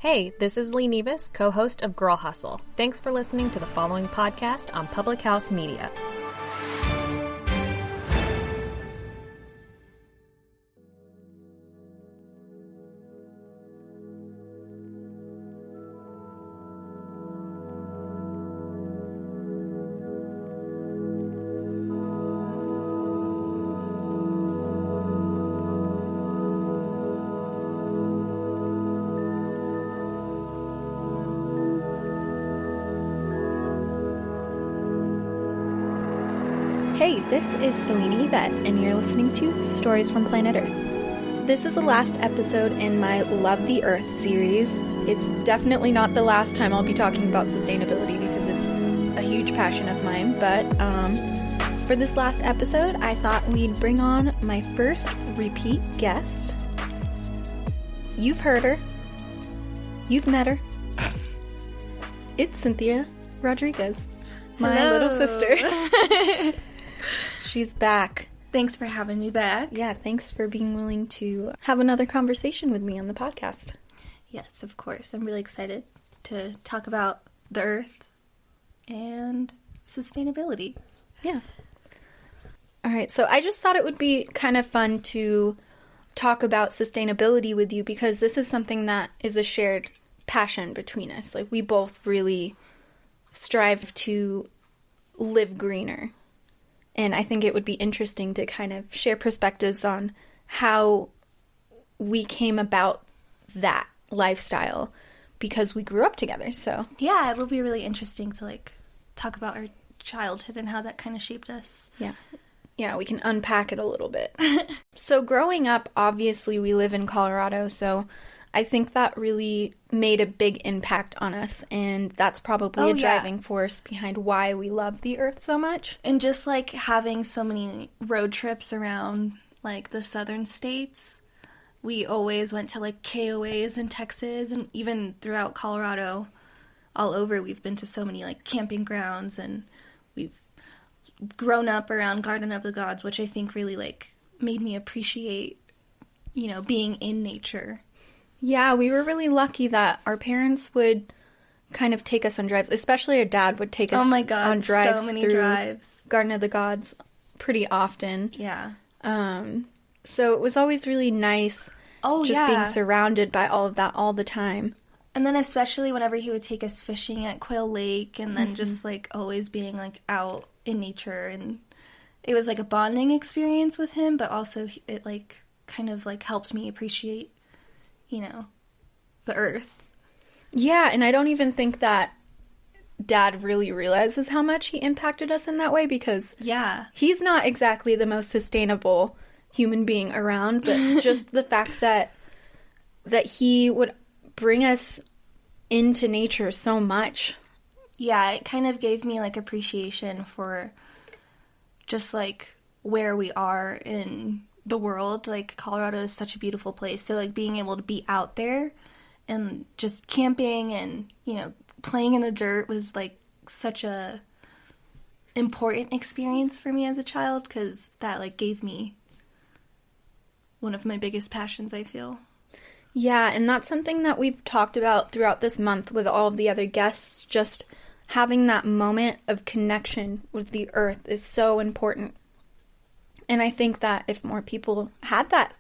Hey, this is Lee Nevis, co-host of Girl Hustle. Thanks for listening to the following podcast on Public House Media. Hey, this is Selene Yvette, and you're listening to Stories from Planet Earth. This is the last episode in my Love the Earth series. It's definitely not the last time I'll be talking about sustainability because it's a huge passion of mine, but for this last episode, I thought we'd bring on my first repeat guest. You've heard her. You've met her. It's Cynthia Rodriguez, my Hello. little sister. She's back. Thanks for having me back. Yeah, thanks for being willing to have another conversation with me on the podcast. Yes, of course. I'm really excited to talk about the earth and sustainability. Yeah. All right, so I just thought it would be kind of fun to talk about sustainability with you because this is something that is a shared passion between us. Like, we both really strive to live greener. And I think it would be interesting to kind of share perspectives on how we came about that lifestyle because we grew up together. So Yeah, it'll be really interesting to talk about our childhood and how that kind of shaped us. yeah, we can unpack it a little bit. So growing up, obviously we live in Colorado, so I think that really made a big impact on us, and that's probably a driving force behind why we love the earth so much. And just having so many road trips around the southern states, we always went to KOAs in Texas, and even throughout Colorado, all over, we've been to so many camping grounds, and we've grown up around Garden of the Gods, which I think really made me appreciate, being in nature. Yeah, we were really lucky that our parents would kind of take us on drives, especially our dad would take us on drives so many through drives. Garden of the Gods pretty often. Yeah. So it was always really nice being surrounded by all of that all the time. And then especially whenever he would take us fishing at Quail Lake and then just always being out in nature, and it was a bonding experience with him, but also it kind of helped me appreciate the earth. Yeah, and I don't even think that Dad really realizes how much he impacted us in that way because he's not exactly the most sustainable human being around, but just the fact that he would bring us into nature so much. Yeah, it kind of gave me appreciation for just where we are in the world. Colorado is such a beautiful place, so being able to be out there and just camping and playing in the dirt was such a important experience for me as a child, because that gave me one of my biggest passions, I feel. Yeah, and that's something that we've talked about throughout this month with all of the other guests. Just having that moment of connection with the earth is so important. And I think that if more people had that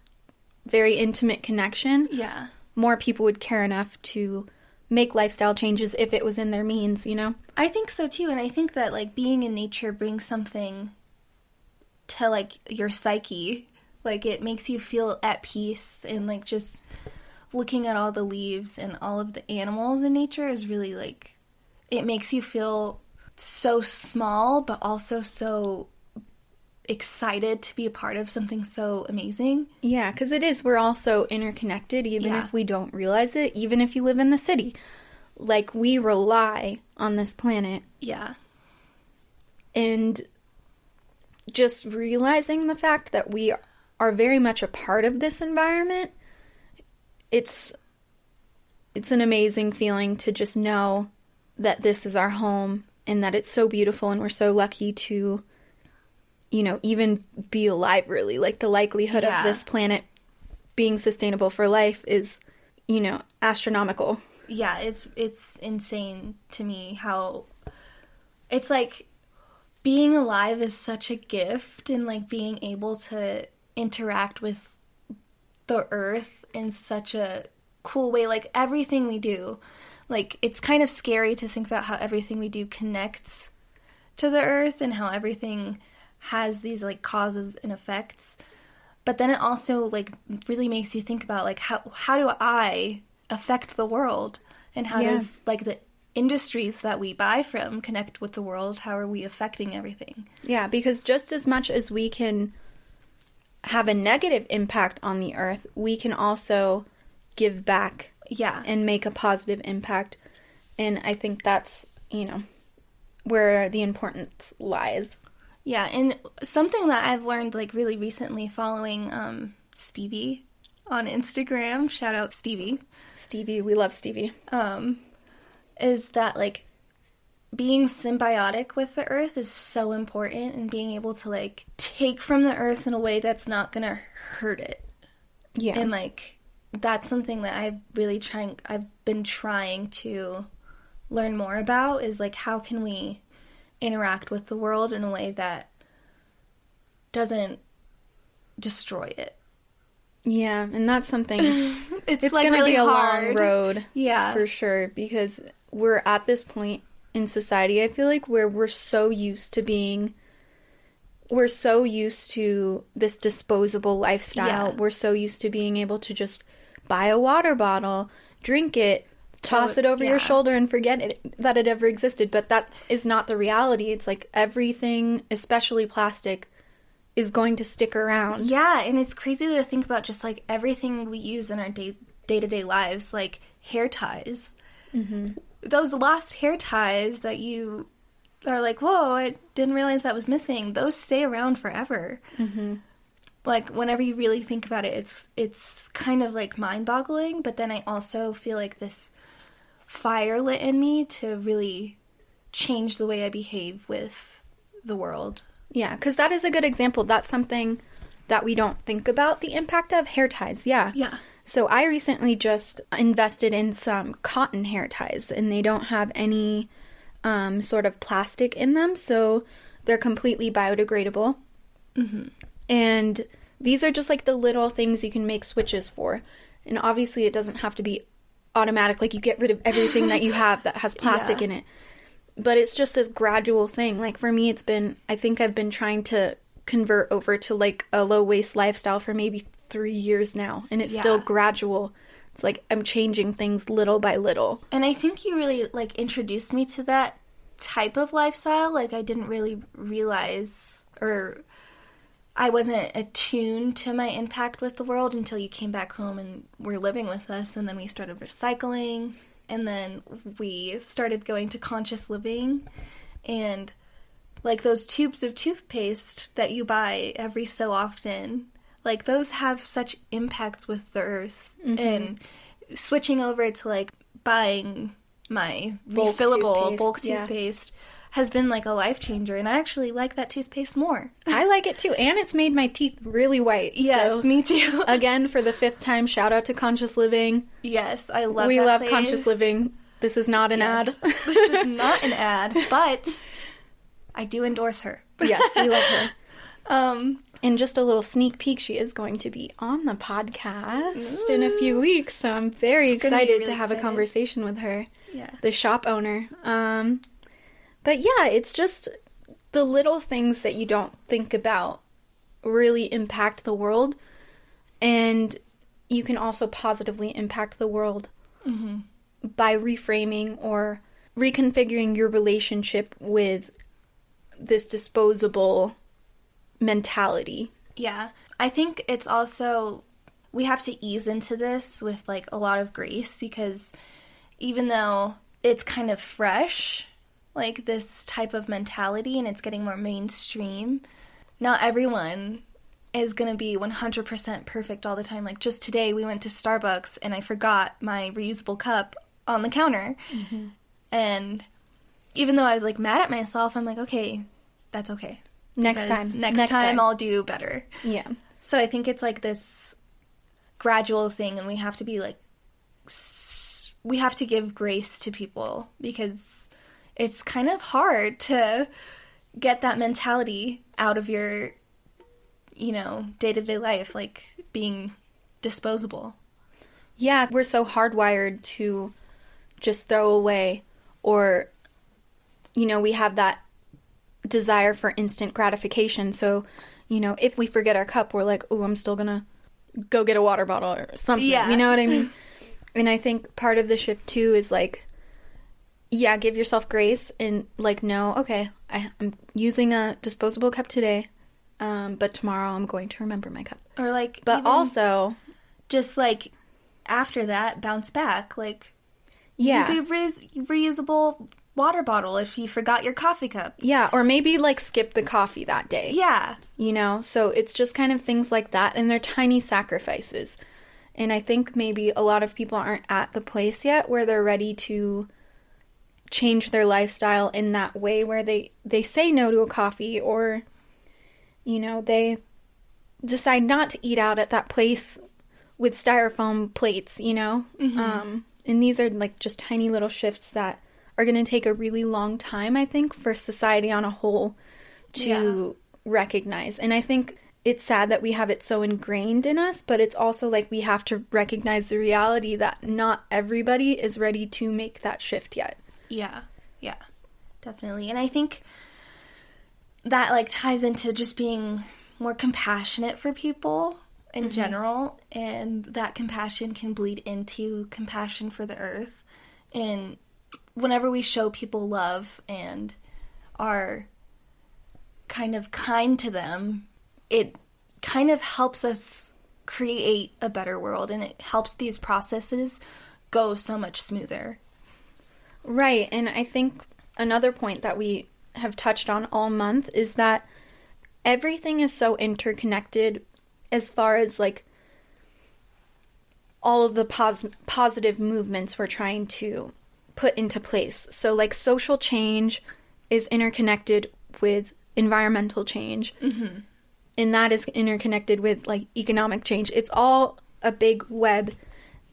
very intimate connection, more people would care enough to make lifestyle changes if it was in their means, I think so too, and I think that being in nature brings something to your psyche. It makes you feel at peace, and just looking at all the leaves and all of the animals in nature is really it makes you feel so small, but also so excited to be a part of something so amazing. Yeah, because it is. We're all so interconnected, even if we don't realize it, even if you live in the city. We rely on this planet. Yeah. And just realizing the fact that we are very much a part of this environment, it's an amazing feeling to just know that this is our home and that it's so beautiful and we're so lucky to even be alive, really. The likelihood of this planet being sustainable for life is, astronomical. Yeah, it's insane to me how it's like being alive is such a gift, and like being able to interact with the earth in such a cool way. Like everything we do, like it's kind of scary to think about how everything we do connects to the earth and how everything has these like causes and effects. But then it also like really makes you think about like how do I affect the world, and how does like the industries that we buy from connect with the world? How are we affecting everything? Yeah, because just as much as we can have a negative impact on the earth, we can also give back and make a positive impact. And I think that's, where the importance lies. Yeah, and something that I've learned like really recently following Stevie on Instagram, shout out Stevie. Stevie, we love Stevie. Is that like being symbiotic with the earth is so important, and being able to like take from the earth in a way that's not gonna hurt it. Yeah. And like that's something that I've been trying to learn more about, is like how can we interact with the world in a way that doesn't destroy it. Yeah, and that's something it's like going to really be a hard. long road. Yeah. For sure, because we're at this point in society, I feel like, where we're so used to this disposable lifestyle. Yeah. We're so used to being able to just buy a water bottle, drink it, toss it over your shoulder and forget that it ever existed. But that is not the reality. It's like everything, especially plastic, is going to stick around. Yeah, and it's crazy to think about just like everything we use in our day-to-day lives, like hair ties. Mm-hmm. Those lost hair ties that you are like, whoa, I didn't realize that was missing. Those stay around forever. Mm-hmm. Like, whenever you really think about it, it's kind of like mind-boggling, but then I also feel like this fire lit in me to really change the way I behave with the world. Yeah, because that is a good example. That's something that we don't think about, the impact of hair ties. Yeah. Yeah. So I recently just invested in some cotton hair ties, and they don't have any sort of plastic in them, so they're completely biodegradable. Mm-hmm. And these are just like the little things you can make switches for. And obviously it doesn't have to be automatic, like you get rid of everything that you have that has plastic in it. But it's just this gradual thing. Like for me, I think I've been trying to convert over to like a low-waste lifestyle for maybe 3 years now. And it's still gradual. It's like I'm changing things little by little. And I think you really like introduced me to that type of lifestyle. Like I didn't really realize, or I wasn't attuned to my impact with the world until you came back home and were living with us. And then we started recycling. And then we started going to conscious living, and like those tubes of toothpaste that you buy every so often, like those have such impacts with the earth. Mm-hmm. And switching over to like buying my refillable bulk toothpaste has been like a life changer, and I actually like that toothpaste more. I like it too, and it's made my teeth really white. Yes, so, me too. Again, for the 5th time, shout out to Conscious Living. Yes, I love We that love place. Conscious Living. This is not an ad. This is not an ad, but I do endorse her. Yes, we love her. And just a little sneak peek, she is going to be on the podcast in a few weeks, so I'm very excited to have a conversation with her, the shop owner. But yeah, it's just the little things that you don't think about really impact the world, and you can also positively impact the world by reframing or reconfiguring your relationship with this disposable mentality. Yeah. I think it's also, we have to ease into this with like a lot of grace, because even though it's kind of fresh, like this type of mentality, and it's getting more mainstream, not everyone is going to be 100% perfect all the time. Like just today we went to Starbucks and I forgot my reusable cup on the counter. Mm-hmm. And even though I was like mad at myself, I'm like, okay, that's okay. Next time I'll do better. Yeah. So I think it's like this gradual thing, and we have to be like we have to give grace to people because it's kind of hard to get that mentality out of your, you know, day-to-day life, like being disposable. Yeah, we're so hardwired to just throw away, or, you know, we have that desire for instant gratification. So, you know, if we forget our cup, we're like, oh, I'm still gonna go get a water bottle or something. Yeah. You know what I mean? And I think part of the shift too is like, yeah, give yourself grace and like, no, okay, I'm using a disposable cup today, but tomorrow I'm going to remember my cup. Or like, but also just like after that, bounce back. Like, yeah, use a reusable water bottle if you forgot your coffee cup. Yeah, or maybe like skip the coffee that day. Yeah. You know, so it's just kind of things like that, and they're tiny sacrifices. And I think maybe a lot of people aren't at the place yet where they're ready to change their lifestyle in that way, where they say no to a coffee, or, you know, they decide not to eat out at that place with styrofoam plates, you know? Mm-hmm. And these are like just tiny little shifts that are going to take a really long time, I think, for society on a whole to recognize. And I think it's sad that we have it so ingrained in us, but it's also like we have to recognize the reality that not everybody is ready to make that shift yet. Yeah, definitely. And I think that like ties into just being more compassionate for people in general, and that compassion can bleed into compassion for the earth. And whenever we show people love and are kind of kind to them, it kind of helps us create a better world, and it helps these processes go so much smoother. Right, and I think another point that we have touched on all month is that everything is so interconnected as far as like all of the positive movements we're trying to put into place. So like social change is interconnected with environmental change, and that is interconnected with like economic change. It's all a big web,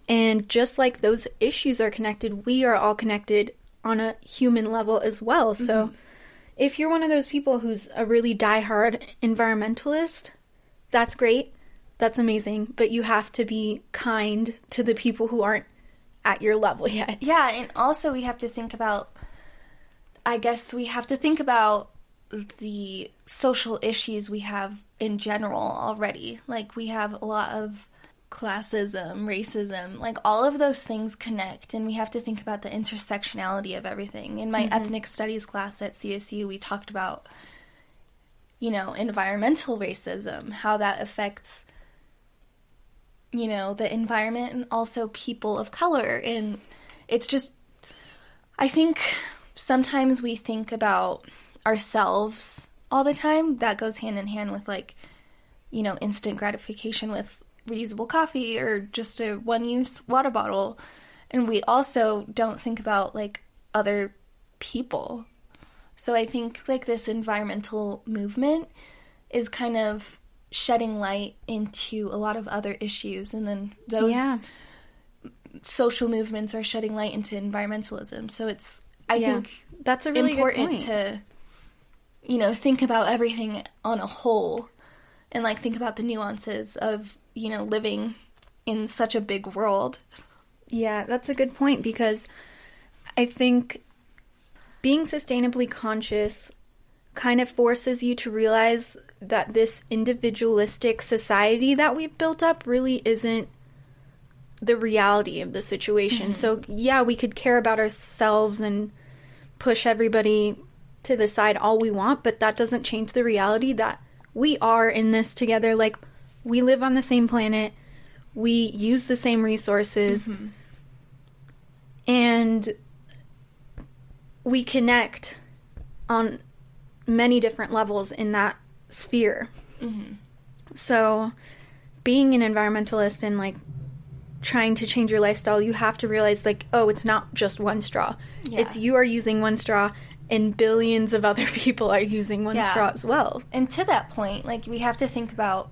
and just like those issues are connected, we are all connected on a human level as well. So if you're one of those people who's a really diehard environmentalist, that's great, that's amazing, but you have to be kind to the people who aren't at your level yet. Yeah, and also we have to think about, I guess we have to think about the social issues we have in general already. Like, we have a lot of classism, racism, like all of those things connect, and we have to think about the intersectionality of everything. In my ethnic studies class at CSU, we talked about, you know, environmental racism, how that affects, you know, the environment and also people of color. And it's just, I think sometimes we think about ourselves all the time. That goes hand in hand with, like, you know, instant gratification with reusable coffee or just a one-use water bottle. And we also don't think about, like, other people. So I think, like, this environmental movement is kind of shedding light into a lot of other issues, and then those social movements are shedding light into environmentalism. So it's, I think that's a really important good point. to, you know, think about everything on a whole, and like think about the nuances of, you know, living in such a big world. Yeah, that's a good point, because I think being sustainably conscious kind of forces you to realize that this individualistic society that we've built up really isn't the reality of the situation. So, yeah, we could care about ourselves and push everybody to the side all we want, but that doesn't change the reality that we are in this together. Like, we live on the same planet, we use the same resources, and we connect on many different levels in that sphere. So being an environmentalist and like trying to change your lifestyle, you have to realize, like, oh, it's not just one straw. It's you are using one straw and billions of other people are using one straw as well. And to that point, like, we have to think about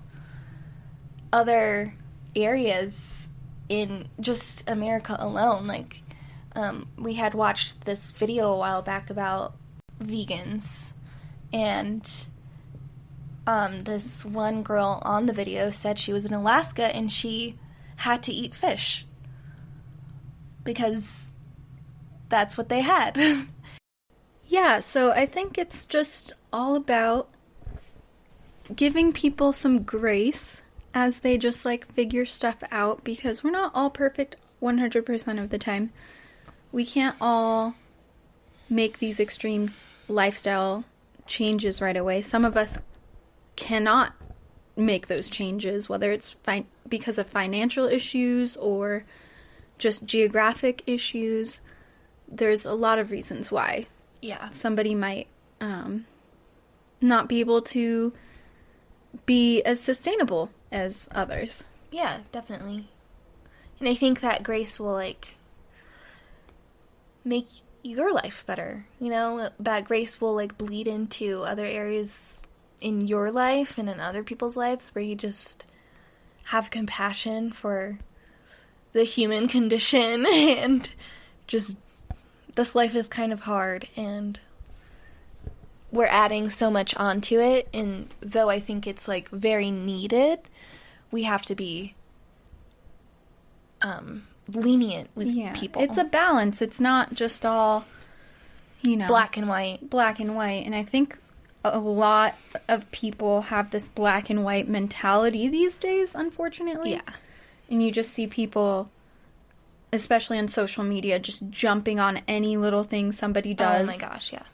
other areas in just America alone. Like, we had watched this video a while back about vegans, and this one girl on the video said she was in Alaska and she had to eat fish because that's what they had. Yeah, so I think it's just all about giving people some grace as they just, like, figure stuff out, because we're not all perfect 100% of the time. We can't all make these extreme lifestyle changes right away. Some of us cannot make those changes, whether it's because of financial issues or just geographic issues. There's a lot of reasons why. Yeah. Somebody might not be able to be as sustainable as others. Yeah, definitely. And I think that grace will, like, make your life better. You know, that grace will, like, bleed into other areas in your life and in other people's lives where you just have compassion for the human condition and just, this life is kind of hard and we're adding so much onto it, and though I think it's, like, very needed, we have to be lenient with people. It's a balance. It's not just all, you know, black and white. Black and white. And I think a lot of people have this black and white mentality these days, unfortunately. Yeah. And you just see people, especially on social media, just jumping on any little thing somebody does. Oh my gosh, yeah.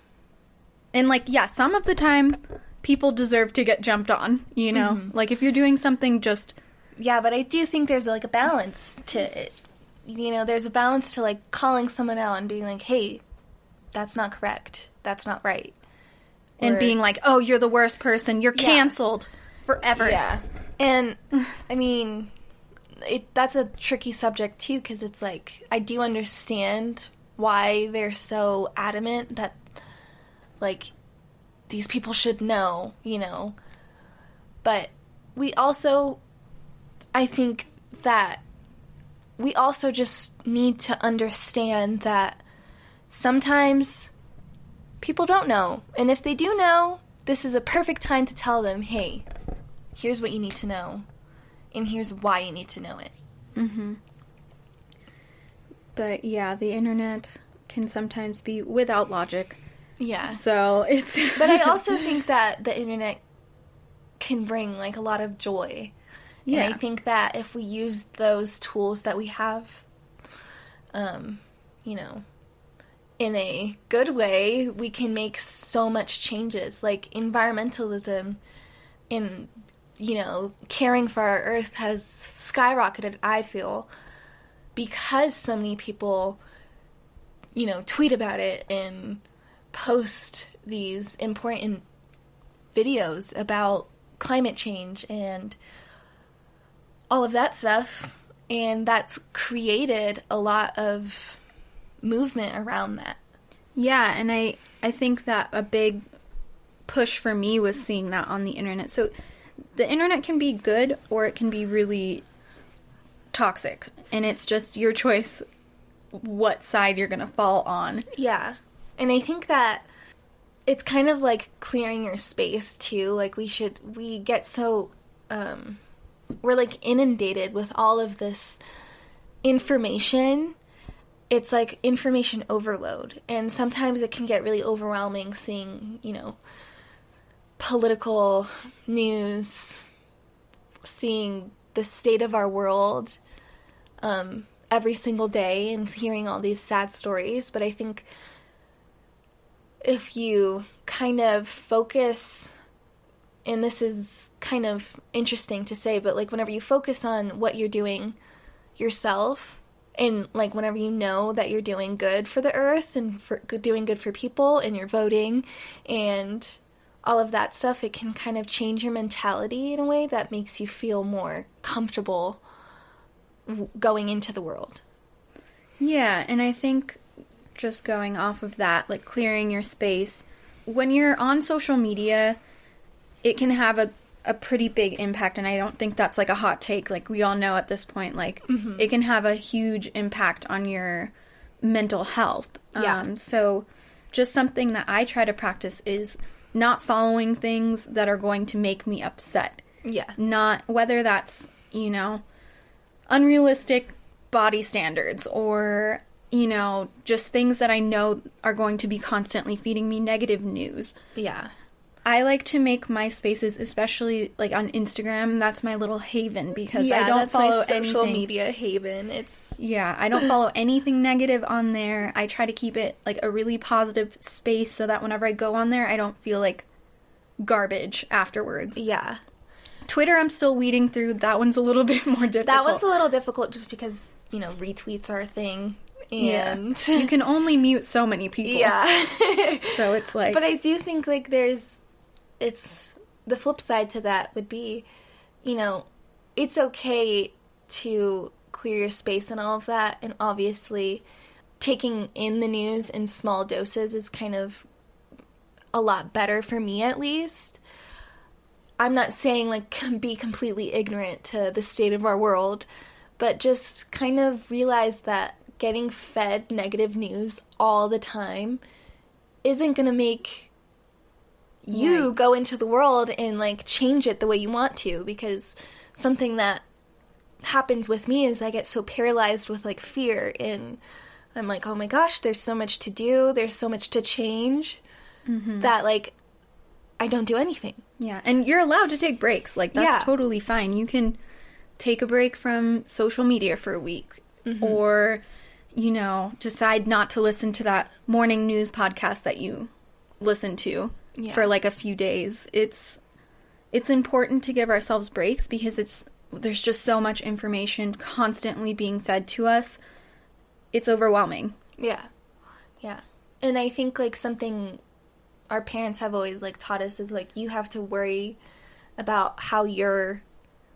And, like, yeah, some of the time, people deserve to get jumped on, you know? Mm-hmm. Like, if you're doing something just... Yeah, but I do think there's, like, a balance to it. You know, there's a balance to, like, calling someone out and being like, hey, that's not correct. That's not right. And being like, oh, you're the worst person. You're canceled forever. Yeah. And, I mean, that's a tricky subject, too, because it's like, I do understand why they're so adamant that, like, these people should know, you know. But we also, I think that we also just need to understand that sometimes people don't know. And if they do know, this is a perfect time to tell them, hey, here's what you need to know. And here's why you need to know it. Mm-hmm. But, yeah, the internet can sometimes be without logic. Yeah. So it's... But I also think that the internet can bring, like, a lot of joy. Yeah. And I think that if we use those tools that we have, you know, in a good way, we can make so much changes. Like, environmentalism and, you know, caring for our earth has skyrocketed, I feel, because so many people, you know, tweet about it and post these important videos about climate change and all of that stuff, and that's created a lot of movement around that. Yeah, and I think that a big push for me was seeing that on the internet. So the internet can be good or it can be really toxic, and it's just your choice what side you're going to fall on. Yeah. And I think that it's kind of like clearing your space, too. Like, we get so, we're, like, inundated with all of this information. It's, like, information overload. And sometimes it can get really overwhelming seeing, you know, political news, seeing the state of our world every single day and hearing all these sad stories. But I think if you kind of focus, and this is kind of interesting to say, but, like, whenever you focus on what you're doing yourself, and, like, whenever you know that you're doing good for the earth and for doing good for people and you're voting and all of that stuff, it can kind of change your mentality in a way that makes you feel more comfortable going into the world. Yeah, and I think just going off of that, like, clearing your space, when you're on social media, it can have a pretty big impact, and I don't think that's, like, a hot take. Like, we all know at this point, like, it can have a huge impact on your mental health. Yeah. So just something that I try to practice is not following things that are going to make me upset. Yeah. Not, whether that's, you know, unrealistic body standards or, you know, just things that I know are going to be constantly feeding me negative news. Yeah. I like to make my spaces, especially like on Instagram, that's my little haven because I don't follow my social anything. media haven. I don't follow anything negative on there. I try to keep it like a really positive space so that whenever I go on there, I don't feel like garbage afterwards. Yeah. Twitter, I'm still weeding through. That one's a little bit more difficult. That one's a little difficult just because, you know, retweets are a thing. And you can only mute so many people. Yeah. So it's like... But I do think, like, it's the flip side to that would be, you know, it's okay to clear your space and all of that, and obviously taking in the news in small doses is kind of a lot better for me, at least. I'm not saying, like, be completely ignorant to the state of our world, but just kind of realize that getting fed negative news all the time isn't going to make you go into the world and, like, change it the way you want to, because something that happens with me is I get so paralyzed with, like, fear, and I'm like, oh my gosh, there's so much to do, there's so much to change, that, like, I don't do anything. Yeah, and you're allowed to take breaks. Like, that's totally fine. You can take a break from social media for a week, or, you know, decide not to listen to that morning news podcast that you listen to. For like a few days. It's important to give ourselves breaks because there's just so much information constantly being fed to us. It's overwhelming. Yeah. Yeah. And I think, like, something our parents have always, like, taught us is, like, you have to worry about how you're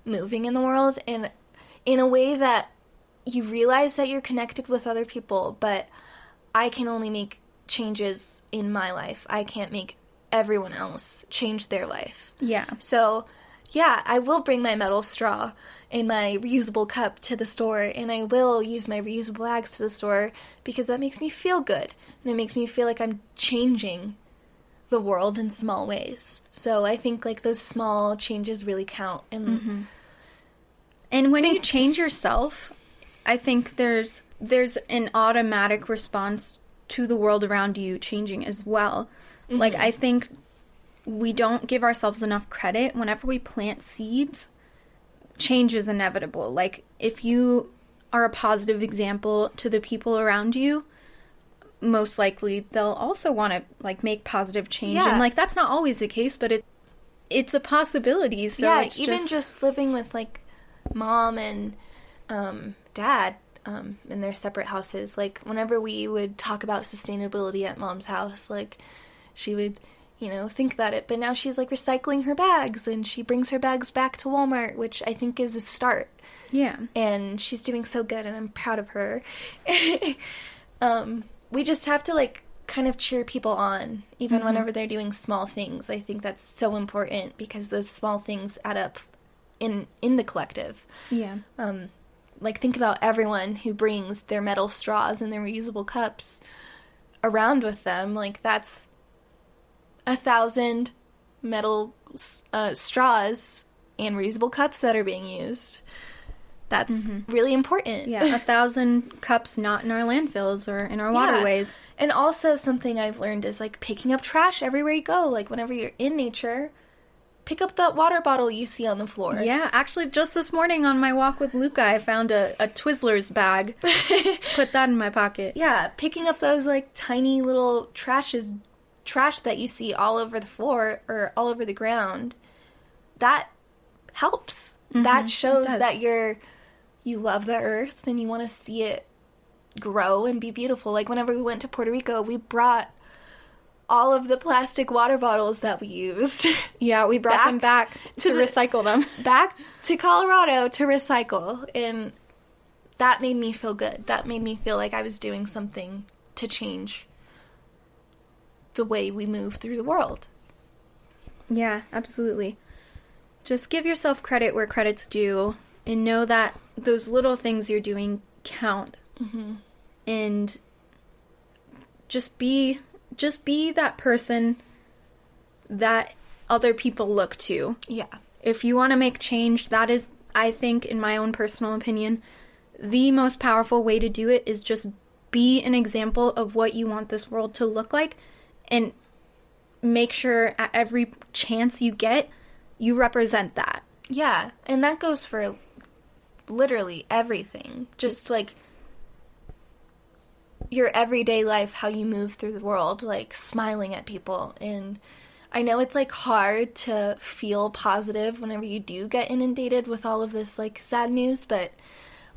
moving in the world, and in a way that you realize that you're connected with other people, but I can only make changes in my life. I can't make everyone else change their life. Yeah. So, yeah, I will bring my metal straw and my reusable cup to the store, and I will use my reusable bags to the store because that makes me feel good, and it makes me feel like I'm changing the world in small ways. So I think, like, those small changes really count. And and when you change yourself, I think there's an automatic response to the world around you changing as well. Like, I think we don't give ourselves enough credit. Whenever we plant seeds, change is inevitable. Like, if you are a positive example to the people around you, most likely they'll also want to, like, make positive change. Yeah. And, like, that's not always the case, but it's a possibility. So yeah, it's even just living with, like, mom and dad in their separate houses. Like, whenever we would talk about sustainability at mom's house, like, she would, you know, think about it. But now she's, like, recycling her bags, and she brings her bags back to Walmart, which I think is a start. Yeah. And she's doing so good, and I'm proud of her. We just have to, like, kind of cheer people on, even whenever they're doing small things. I think that's so important because those small things add up in the collective. Yeah. Like, think about everyone who brings their metal straws and their reusable cups around with them. Like, that's 1,000 metal straws and reusable cups that are being used. That's really important. Yeah, 1,000 cups not in our landfills or in our waterways. And also something I've learned is, like, picking up trash everywhere you go. Like, whenever you're in nature, pick up that water bottle you see on the floor. Yeah, actually, just this morning on my walk with Luca, I found a Twizzlers bag. Put that in my pocket. Yeah, picking up those, like, tiny little trash that you see all over the floor or all over the ground, that helps. That shows that you love the earth and you want to see it grow and be beautiful. Like, whenever we went to Puerto Rico, we brought all of the plastic water bottles that we used. Yeah, we brought them back to recycle them. Back to Colorado to recycle. And that made me feel good. That made me feel like I was doing something to change the way we move through the world. Yeah, absolutely. Just give yourself credit where credit's due and know that those little things you're doing count. And just be that person that other people look to. Yeah. If you want to make change, that is, I think, in my own personal opinion, the most powerful way to do it is just be an example of what you want this world to look like, and make sure at every chance you get, you represent that. Yeah, and that goes for literally everything. Just, like, your everyday life, how you move through the world, like, smiling at people. And I know it's, like, hard to feel positive whenever you do get inundated with all of this, like, sad news, but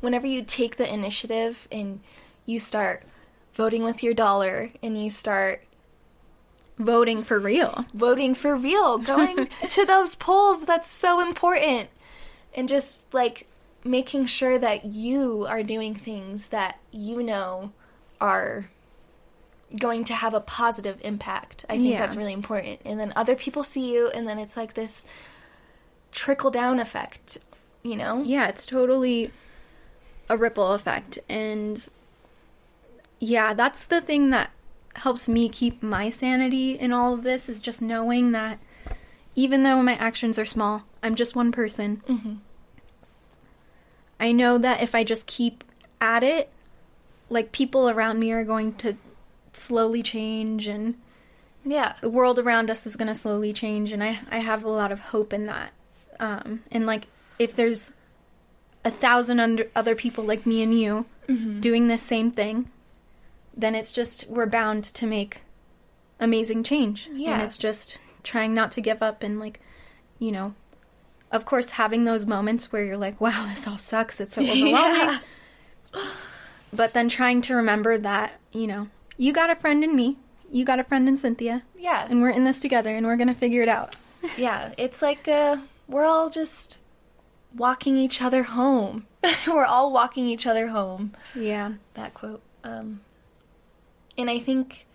whenever you take the initiative and you start voting with your dollar and you start voting for real, going to those polls, that's so important. And just, like, making sure that you are doing things that you know are going to have a positive impact. I think that's really important. And then other people see you, and then it's like this trickle-down effect, you know? Yeah, it's totally a ripple effect. And yeah, that's the thing that helps me keep my sanity in all of this, is just knowing that even though my actions are small, I'm just one person. Mm-hmm. I know that if I just keep at it, like, people around me are going to slowly change, and the world around us is going to slowly change, and I have a lot of hope in that. And, like, if there's 1,000 other people like me and you doing this same thing, then it's just, we're bound to make amazing change. Yeah. And it's just trying not to give up, and, like, you know, of course, having those moments where you're like, wow, this all sucks, it's so overwhelming. But then trying to remember that, you know, you got a friend in me, you got a friend in Cynthia. Yeah. And we're in this together, and we're going to figure it out. Yeah, it's like we're all just walking each other home. We're all walking each other home. Yeah. That quote. And I think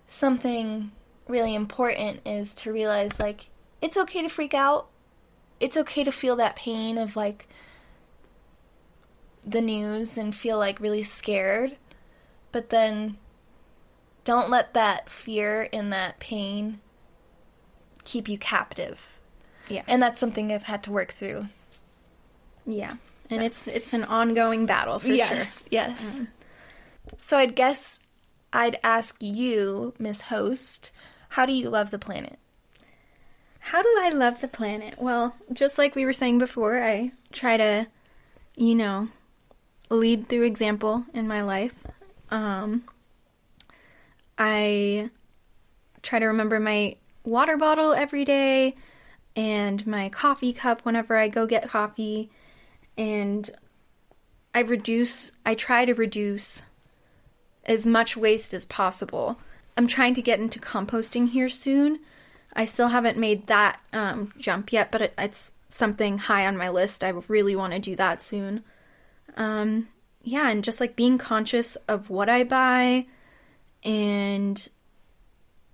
something really important is to realize, like, it's okay to freak out. It's okay to feel that pain of, like, the news and feel, like, really scared. But then don't let that fear and that pain keep you captive. Yeah. And that's something I've had to work through. Yeah. And it's an ongoing battle, for sure. Yes. So I guess I'd ask you, Miss Host, how do you love the planet? How do I love the planet? Well, just like we were saying before, I try to, you know, lead through example in my life. I try to remember my water bottle every day and my coffee cup whenever I go get coffee. And I try to reduce as much waste as possible. I'm trying to get into composting here soon. I still haven't made that jump yet, but it's something high on my list. I really want to do that soon. Yeah, and just, like, being conscious of what I buy and,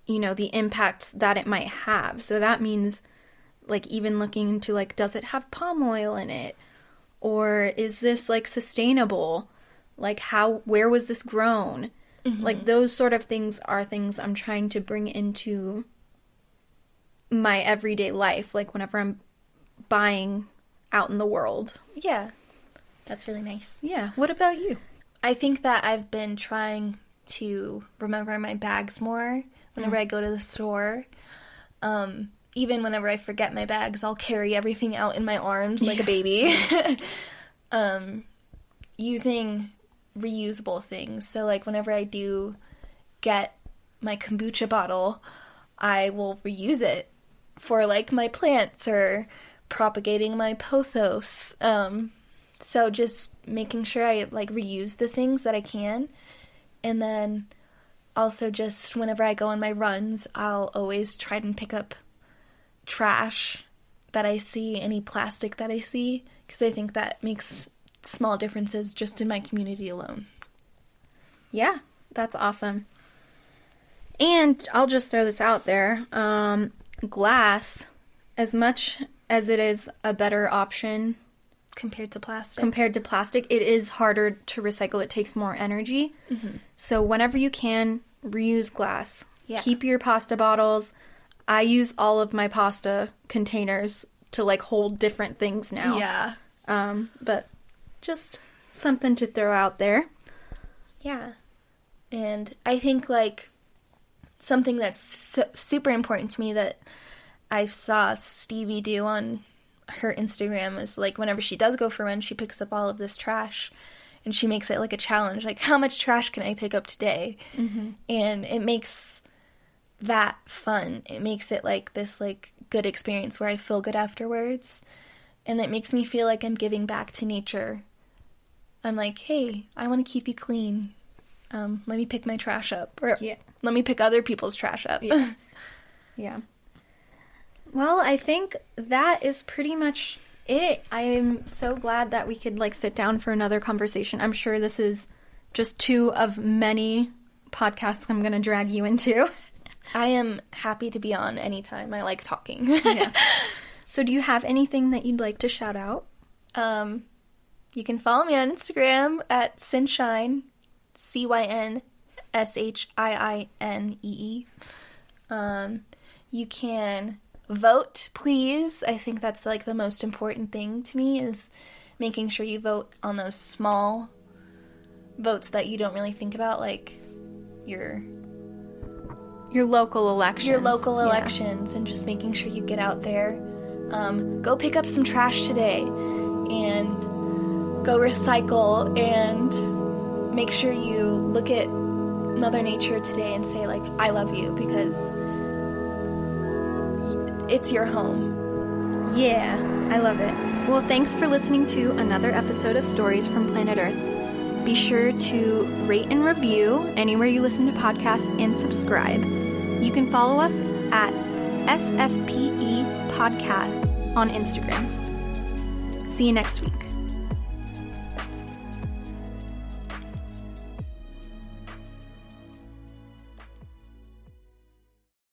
you know, the impact that it might have. So that means, like, even looking into, like, does it have palm oil in it? Or is this, like, sustainable? Like, where was this grown? Mm-hmm. Like, those sort of things are things I'm trying to bring into my everyday life, like, whenever I'm buying out in the world. Yeah. That's really nice. Yeah. What about you? I think that I've been trying to remember my bags more whenever I go to the store. Even whenever I forget my bags, I'll carry everything out in my arms like a baby. Using reusable things. So, like, whenever I do get my kombucha bottle, I will reuse it for, like, my plants or propagating my pothos. So just making sure I, like, reuse the things that I can. And then also just whenever I go on my runs, I'll always try and pick up trash that I see, any plastic that I see, because I think that makes small differences just in my community alone. Yeah, that's awesome. And I'll just throw this out there. Glass, as much as it is a better option compared to plastic, it is harder to recycle. It takes more energy. Mm-hmm. So whenever you can, reuse glass. Yeah. Keep your pasta bottles. I use all of my pasta containers to, like, hold different things now. Yeah. But just something to throw out there. Yeah. And I think, like, something that's super important to me that I saw Stevie do on her Instagram is, like, whenever she does go for a run, she picks up all of this trash and she makes it like a challenge. Like, how much trash can I pick up today? Mm-hmm. And it makes that fun. It makes it like this, like, good experience where I feel good afterwards. And it makes me feel like I'm giving back to nature. I'm like, hey, I want to keep you clean. Let me pick my trash up. Or let me pick other people's trash up. Yeah. Yeah. Well, I think that is pretty much it. I am so glad that we could, like, sit down for another conversation. I'm sure this is just 2 of many podcasts I'm going to drag you into. I am happy to be on anytime. I like talking. Yeah. So do you have anything that you'd like to shout out? You can follow me on Instagram at Synshine, CYNSHIINEE. You can vote, please. I think that's, like, the most important thing to me is making sure you vote on those small votes that you don't really think about, like your local elections. Your local elections, and just making sure you get out there. Go pick up some trash today and go recycle, and make sure you look at Mother Nature today and say, like, I love you, because it's your home. Yeah, I love it. Well, thanks for listening to another episode of Stories from Planet Earth. Be sure to rate and review anywhere you listen to podcasts and subscribe. You can follow us at SFPE Podcasts on Instagram. See you next week.